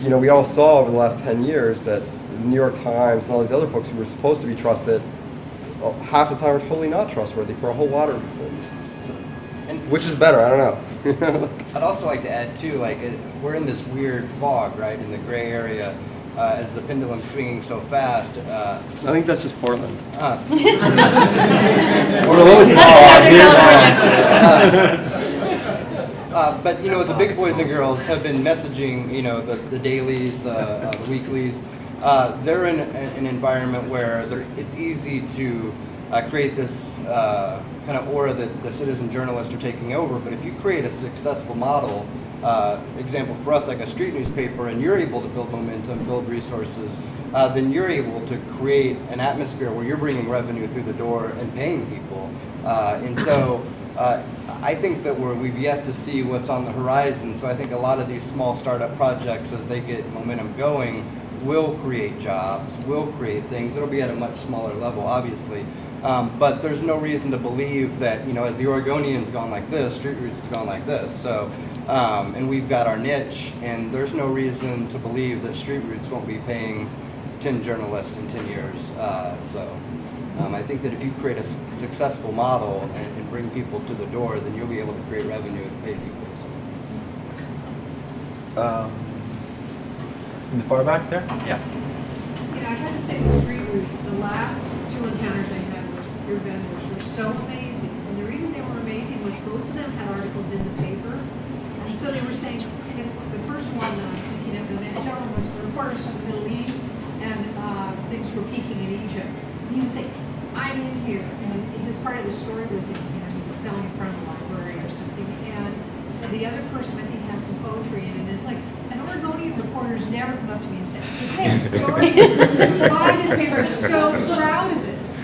we all saw over the last 10 years that the New York Times and all these other folks who were supposed to be trusted, well, half the time are totally not trustworthy for a whole lot of reasons. And which is better? I don't know. I'd also like to add too, like we're in this weird fog, right, in the gray area, as the pendulum's swinging so fast. I think that's just Portland. But the big boys and girls have been messaging, the dailies, the weeklies. They're in an environment where it's easy to create this kind of aura that the citizen journalists are taking over. But if you create a successful model, example for us, like a street newspaper, and you're able to build momentum, build resources, then you're able to create an atmosphere where you're bringing revenue through the door and paying people. And so I think that we've yet to see what's on the horizon. So I think a lot of these small startup projects, as they get momentum going, will create jobs, will create things. It'll be at a much smaller level, obviously. But there's no reason to believe that, as the Oregonian's gone like this, Street Roots has gone like this. So, and we've got our niche, and there's no reason to believe that Street Roots won't be paying 10 journalists in 10 years. I think that if you create a successful model and bring people to the door, then you'll be able to create revenue and pay people. In the far back there? Yeah. I had to say with Street Roots, the last two encounters I had with your vendors were so amazing. And the reason they were amazing was both of them had articles in the paper. And so they were saying, the first one, the gentleman was the reporters from the Middle East, and things were peaking in Egypt. And he would say, I'm in here. And his part of the story was, he was selling in front of the library or something. And the other person, I think, had some poetry in it. And it's like, an Oregonian reporters never come up to me and say, hey, story, buy this paper, I'm so proud of this,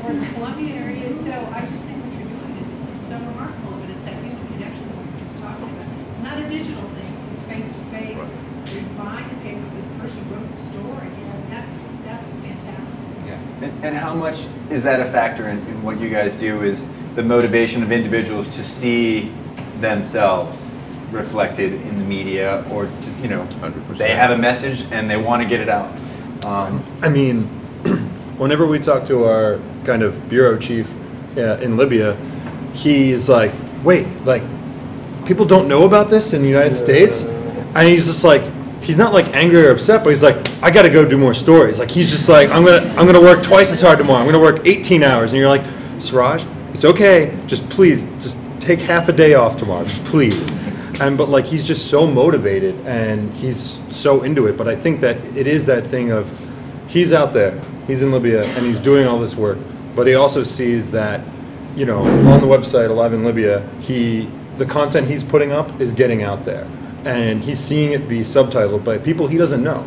or the Columbia area. So I just think what you're doing is so remarkable, but it's that human connection that we were just talking about. It's not a digital thing, it's face to face. You're buying the paper for the person who wrote the story. That's fantastic. Yeah. And how much is that a factor in what you guys do, is the motivation of individuals to see themselves reflected in the media, or to, 100%. They have a message and they want to get it out. I mean, whenever we talk to our kind of bureau chief in Libya, he's like, wait, like, people don't know about this in the United States? And he's just like, he's not like angry or upset, but he's like, I got to go do more stories. Like, he's just like, I'm gonna work twice as hard tomorrow. I'm gonna work 18 hours. And you're like, Suraj, it's okay. Just please, just take half a day off tomorrow. Just please. But like, he's just so motivated and he's so into it. But I think that it is that thing of, he's out there, he's in Libya, and he's doing all this work. But he also sees that, on the website Alive in Libya, the content he's putting up is getting out there, and he's seeing it be subtitled by people he doesn't know.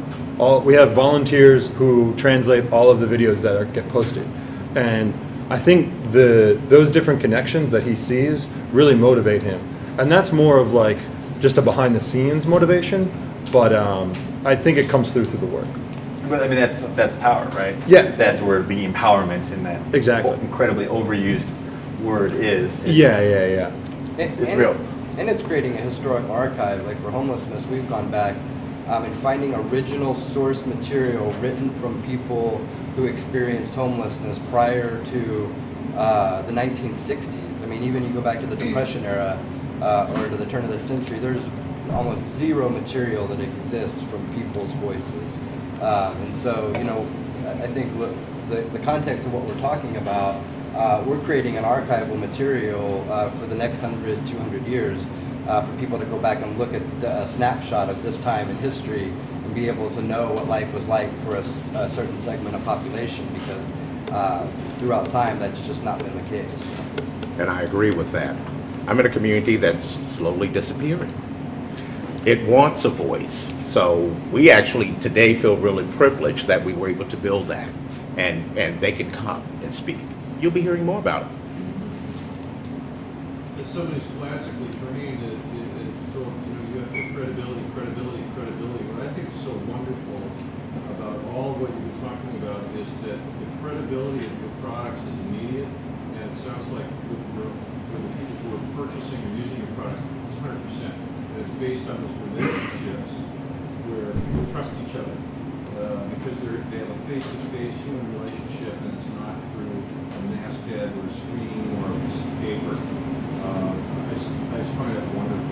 We have volunteers who translate all of the videos that get posted, and I think those different connections that he sees really motivate him. And that's more of like just a behind the scenes motivation, but I think it comes through the work. But I mean, that's power, right? Yeah. That's where the empowerment in that Exactly. incredibly overused word is. Yeah. It's real. And it's creating a historical archive. Like for homelessness, we've gone back and finding original source material written from people who experienced homelessness prior to the 1960s. I mean, even you go back to the Depression era or to the turn of the century, there's almost zero material that exists from people's voices. And so, you know, I think the context of what we're talking about, we're creating an archival material for the next 100, 200 years for people to go back and look at a snapshot of this time in history and be able to know what life was like for a certain segment of population, because throughout time that's just not been the case. And I agree with that. I'm in a community that's slowly disappearing. It wants a voice. So we actually today feel really privileged that we were able to build that, and they can come and speak. You'll be hearing more about it. As somebody who's classically trained, it's told, you know, you have to credibility. What I think is so wonderful about all of what you've been talking about is that the credibility of your products is immediate, and it sounds like with the people who are purchasing or using your products, it's 100%. And it's based on those relationships where people trust each other because they have a face-to-face human relationship, and it's not through a masthead or a screen or a piece of paper. I just find that wonderful.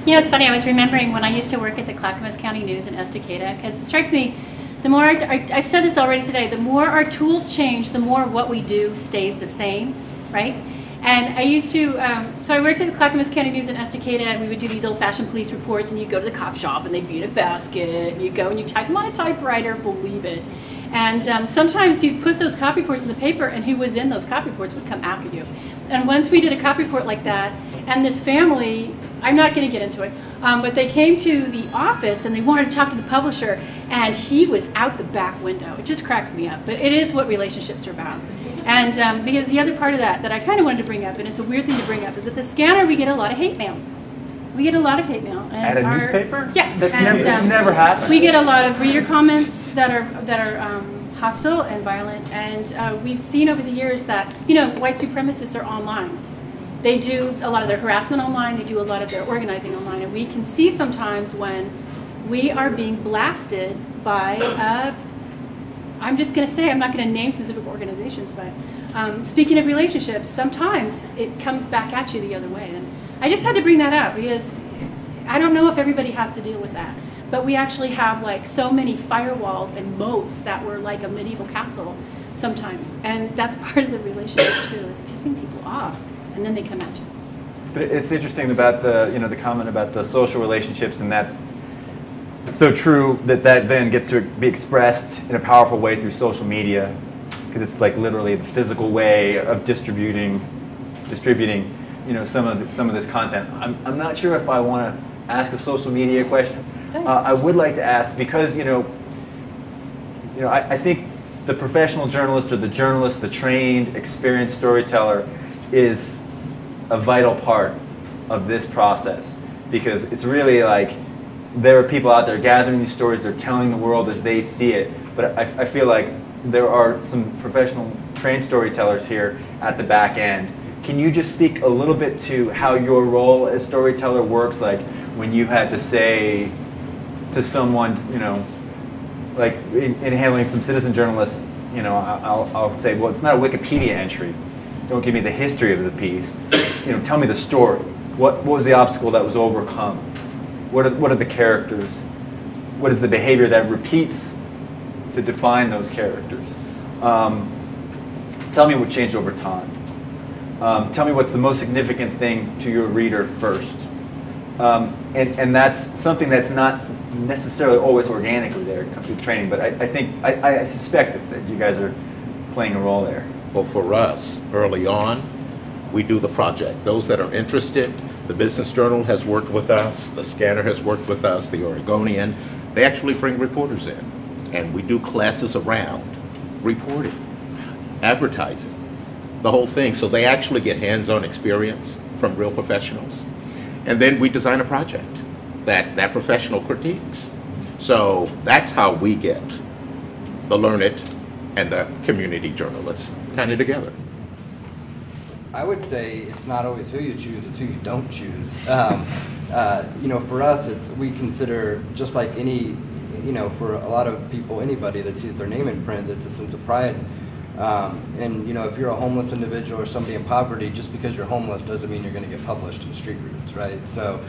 You know, it's funny, I was remembering when I used to work at the Clackamas County News in Estacada, because it strikes me, the more, I've said this already today, the more our tools change, the more what we do stays the same, right? And I used to, so I worked at the Clackamas County News in Estacada, and we would do these old-fashioned police reports, and you'd go to the cop shop, and they'd be in a basket, and you'd go and you type them on a typewriter, believe it. And sometimes you'd put those copy reports in the paper, and who was in those copy reports would come after you. And once we did a copy report like that, and this family, I'm not going to get into it, but they came to the office and they wanted to talk to the publisher, and he was out the back window. It just cracks me up, but it is what relationships are about. And because the other part of that I kind of wanted to bring up, and it's a weird thing to bring up, is at the scanner we get a lot of hate mail. We get a lot of hate mail. And At a newspaper? Yeah. That's and, never happened. We get a lot of reader comments that are hostile and violent, and we've seen over the years that, you know, white supremacists are online. They do a lot of their harassment online, they do a lot of their organizing online, and we can see sometimes when we are being blasted by, I'm just going to say, I'm not going to name specific organizations, but speaking of relationships, sometimes it comes back at you the other way. And I just had to bring that up because I don't know if everybody has to deal with that. But we actually have like so many firewalls and moats that were like a medieval castle sometimes. And that's part of the relationship too, is pissing people off. And then they come at you. But it's interesting about the comment about the social relationships, and that's so true that then gets to be expressed in a powerful way through social media, because it's like literally the physical way of distributing some of this content. I'm not sure if I want to ask a social media question. I would like to ask, because I think the professional journalist, or the journalist, the trained, experienced storyteller, is a vital part of this process, because it's really like there are people out there gathering these stories, they're telling the world as they see it, but I feel like there are some professional trained storytellers here at the back end. Can you just speak a little bit to how your role as storyteller works, like when you had to say to someone, like in handling some citizen journalists, I'll say, well, it's not a Wikipedia entry. Don't give me the history of the piece. Tell me the story. What was the obstacle that was overcome? What are the characters? What is the behavior that repeats to define those characters? Tell me what changed over time. Tell me what's the most significant thing to your reader first. And that's something that's not necessarily always organically there through training, but I suspect that you guys are playing a role there. Well, for us, early on, we do the project. Those that are interested, the Business Journal has worked with us, the Scanner has worked with us, the Oregonian. They actually bring reporters in, and we do classes around reporting, advertising, the whole thing. So they actually get hands-on experience from real professionals. And then we design a project that professional critiques. So that's how we get the learned and the community journalists kind of together. I would say it's not always who you choose, it's who you don't choose. You know, for us, we consider, just like any, you know, for a lot of people, anybody that sees their name in print, it's a sense of pride. And, you know, if you're a homeless individual or somebody in poverty, just because you're homeless doesn't mean you're going to get published in Street Roots, right? So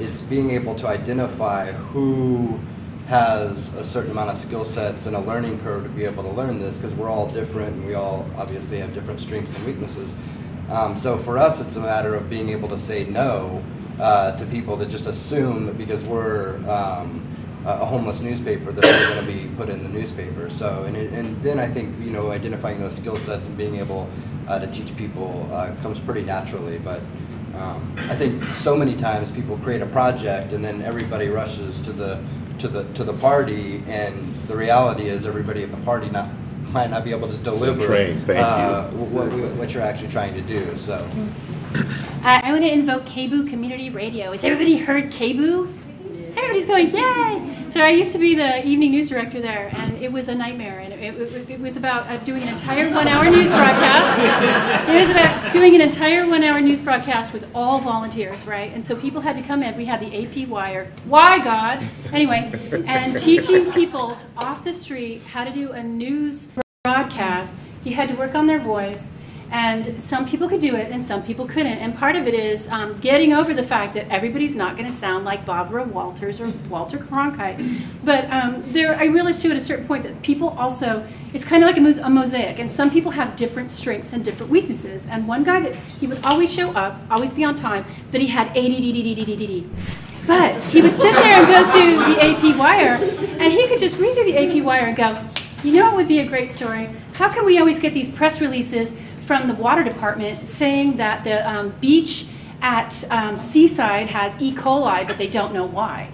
it's being able to identify who has a certain amount of skill sets and a learning curve to be able to learn this, because we're all different and we all obviously have different strengths and weaknesses. So for us, it's a matter of being able to say no to people that just assume that because we're a homeless newspaper that they're going to be put in the newspaper. So, and then I think, you know, identifying those skill sets and being able to teach people comes pretty naturally. But I think so many times people create a project and then everybody rushes to the party, and the reality is everybody at the party might not be able to deliver what you're actually trying to do. So I want to invoke KBOO Community Radio. Has everybody heard KBOO? Everybody's going, yay! So I used to be the evening news director there, and it was a nightmare. And it was about doing an entire 1-hour news broadcast. It was about doing an entire 1-hour news broadcast with all volunteers, right? And so people had to come in. We had the AP wire. Why, God? Anyway, and teaching people off the street how to do a news broadcast. You had to work on their voice. And some people could do it and some people couldn't. And part of it is getting over the fact that everybody's not going to sound like Barbara Walters or Walter Cronkite. But I realized too at a certain point that people also, it's kind of like a mosaic. And some people have different strengths and different weaknesses. And one guy that he would always show up, always be on time, but he had ADD. But he would sit there and go through the AP wire, and he could just read through the AP wire and go, you know what would be a great story? How come we always get these press releases from the water department saying that the beach at Seaside has E. coli, but they don't know why?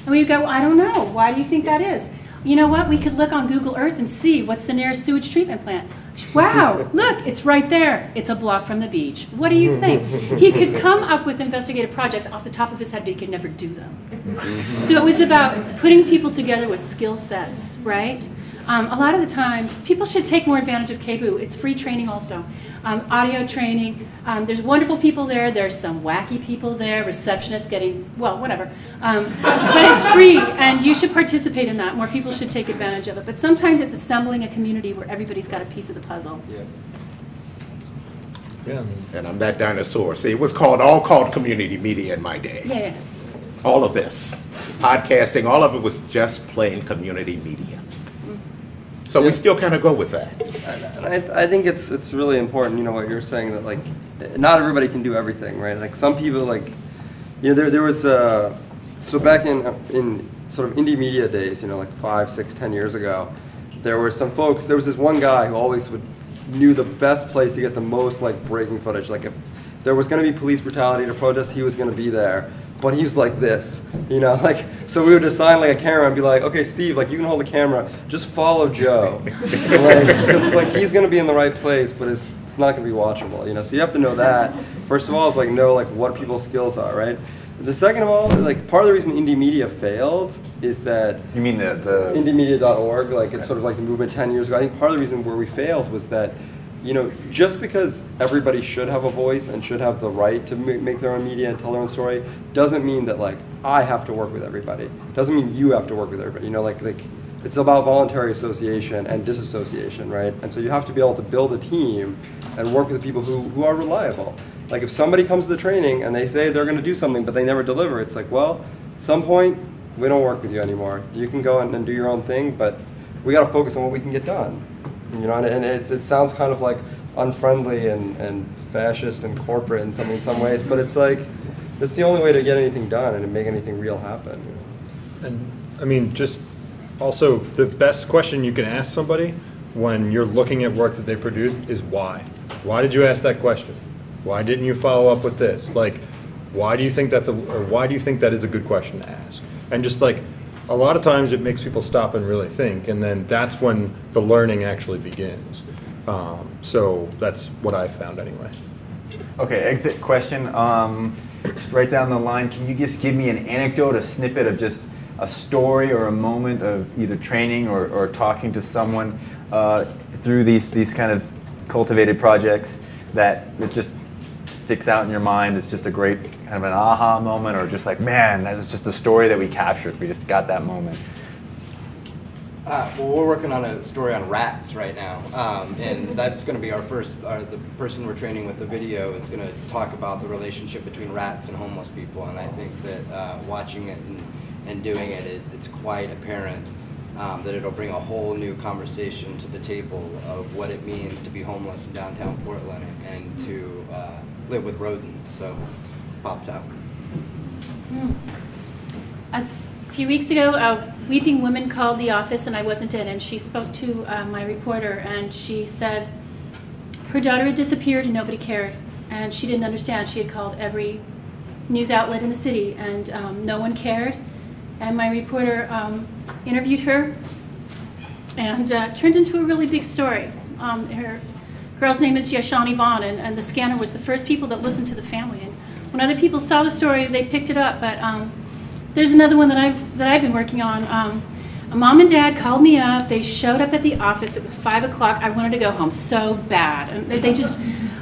And we would go, I don't know. Why do you think that is? You know what? We could look on Google Earth and see what's the nearest sewage treatment plant. Wow, look, it's right there. It's a block from the beach. What do you think? He could come up with investigative projects off the top of his head, but he could never do them. So it was about putting people together with skill sets, right? A lot of the times, people should take more advantage of KBOO. It's free training also. Audio training. There's wonderful people there. There's some wacky people there, receptionists getting, well, whatever. But it's free, and you should participate in that. More people should take advantage of it. But sometimes it's assembling a community where everybody's got a piece of the puzzle. Yeah. And I'm that dinosaur. See, it was all called community media in my day. Yeah. All of this, podcasting, all of it was just plain community media. So we still kind of go with that. I think it's really important, you know, what you're saying, that like not everybody can do everything, right? Like some people, like, you know, there was so back in sort of indie media days, you know, like 5, 6, 10 years ago, there were some folks. There was this one guy who always knew the best place to get the most like breaking footage. Like if there was going to be police brutality at a protest, he was going to be there. But he was like this, you know, like, so we would assign like a camera and be like, okay, Steve, like you can hold the camera, just follow Joe. Because like he's going to be in the right place, but it's not going to be watchable, you know. So you have to know that. First of all, is like know like what people's skills are, right? The second of all, like part of the reason indie media failed is that... You mean the indiemedia.org, like it's sort of like the movement 10 years ago. I think part of the reason where we failed was that, you know, just because everybody should have a voice and should have the right to make their own media and tell their own story doesn't mean that like I have to work with everybody. Doesn't mean you have to work with everybody. You know, like it's about voluntary association and disassociation, right? And so you have to be able to build a team and work with people who are reliable. Like if somebody comes to the training and they say they're going to do something but they never deliver, it's like, well, at some point we don't work with you anymore. You can go and do your own thing, but we got to focus on what we can get done. You know, and it sounds kind of like unfriendly and fascist and corporate in some ways, but it's like it's the only way to get anything done and to make anything real happen. And I mean, just also the best question you can ask somebody when you're looking at work that they produce is why? Why did you ask that question? Why didn't you follow up with this? Like, why do you think why do you think that is a good question to ask? And just like, a lot of times it makes people stop and really think, and then that's when the learning actually begins. So that's what I found anyway. Okay, exit question. Just right down the line, can you just give me an anecdote, a snippet of just a story or a moment of either training or talking to someone through these kind of cultivated projects that it just sticks out in your mind? It's just a great kind of an aha moment, or just like, man, that was just a story that we captured. We just got that moment. Well, we're working on a story on rats right now, and that's going to be our first. The person we're training with the video is going to talk about the relationship between rats and homeless people, and I think that watching it and doing it, it's quite apparent that it'll bring a whole new conversation to the table of what it means to be homeless in downtown Portland and to live with rodents. So, pops out. A few weeks ago, a weeping woman called the office, and I wasn't in, and she spoke to my reporter, and she said her daughter had disappeared and nobody cared, and she didn't understand. She had called every news outlet in the city, and no one cared. And my reporter interviewed her, and turned into a really big story. Her girl's name is Yashani Vaughn, and the scanner was the first people that listened to the family. And when other people saw the story, they picked it up. But there's another one that I've been working on. A mom and dad called me up. They showed up at the office. It was 5 o'clock. I wanted to go home so bad, and they just.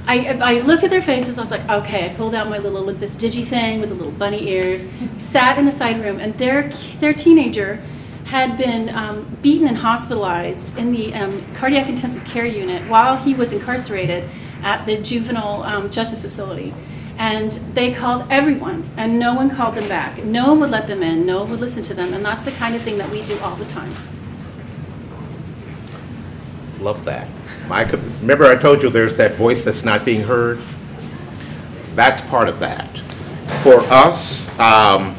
I looked at their faces. I was like, okay. I pulled out my little Olympus Digi thing with the little bunny ears. Sat in the side room, and their teenager had been beaten and hospitalized in the cardiac intensive care unit while he was incarcerated at the juvenile justice facility. And they called everyone, and no one called them back. No one would let them in. No one would listen to them. And that's the kind of thing that we do all the time. Love that. Remember I told you there's that voice that's not being heard? That's part of that. For us, I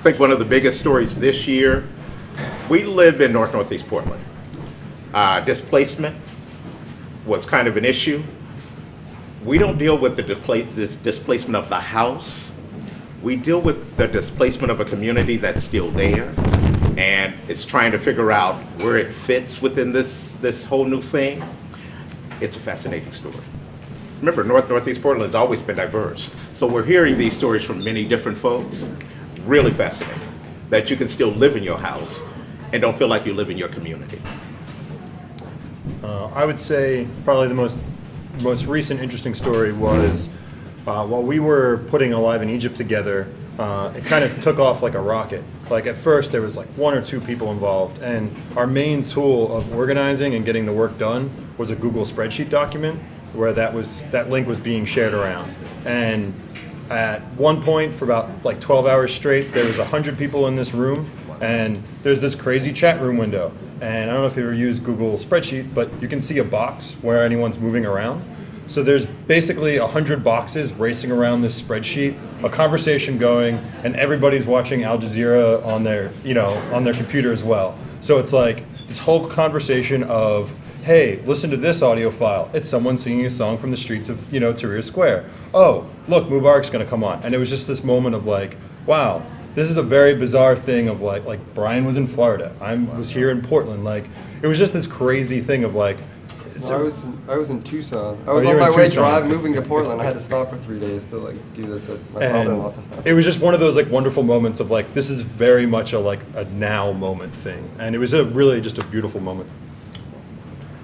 think one of the biggest stories this year, we live in Northeast Portland. Displacement was kind of an issue. We don't deal with this displacement of the house. We deal with the displacement of a community that's still there, and it's trying to figure out where it fits within this whole new thing. It's a fascinating story. Remember, Northeast Portland has always been diverse, so we're hearing these stories from many different folks. Really fascinating that you can still live in your house and don't feel like you live in your community. I would say probably the most recent interesting story was while we were putting Alive in Egypt together, it kind of took off like a rocket. Like at first there was like 1 or 2 people involved, and our main tool of organizing and getting the work done was a Google spreadsheet document where that link was being shared around. And at one point for about like 12 hours straight, there was 100 people in this room, and there's this crazy chat room window. And I don't know if you ever used Google spreadsheet, but you can see a box where anyone's moving around. So there's basically 100 boxes racing around this spreadsheet, a conversation going, and everybody's watching Al Jazeera on their computer as well. So it's like this whole conversation of, hey, listen to this audio file. It's someone singing a song from the streets of, Tahrir Square. Oh, look, Mubarak's going to come on. And it was just this moment of like, wow, this is a very bizarre thing of like Brian was in Florida. I was here in Portland. Like, it was just this crazy thing of like, I was in Tucson. I was on my way moving to Portland. I had to stop for 3 days to like do this at my father-in-law's house. It was just one of those like wonderful moments of like, this is very much a now moment thing, and it was really just a beautiful moment.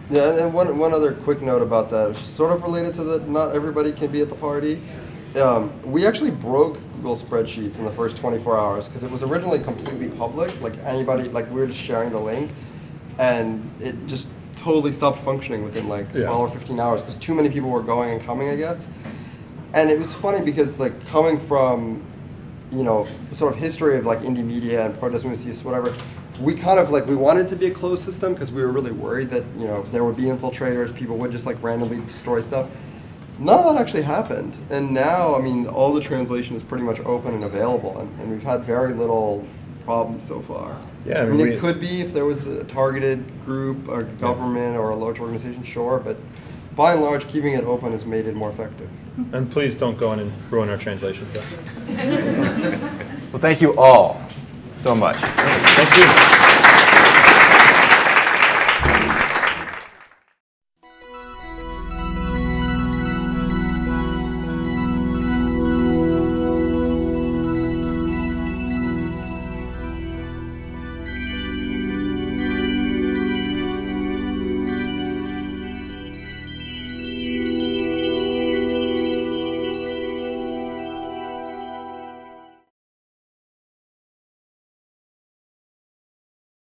Yeah, and one other quick note about that, sort of related to the not everybody can be at the party. We actually broke Google Spreadsheets in the first 24 hours because it was originally completely public. Like anybody, like we were just sharing the link, and it just totally stopped functioning within like 12 or 15 hours because too many people were going and coming, I guess. And it was funny because like coming from, sort of history of like indie media and protest movements, whatever, we kind of like, we wanted to be a closed system because we were really worried that, there would be infiltrators, people would just like randomly destroy stuff. None of that actually happened. And now, I mean, all the translation is pretty much open and available, and we've had very little problems so far. Yeah, I mean, it could be if there was a targeted group or government or a large organization, sure, but by and large, keeping it open has made it more effective. And please don't go in and ruin our translations. Well, thank you all so much. Thank you.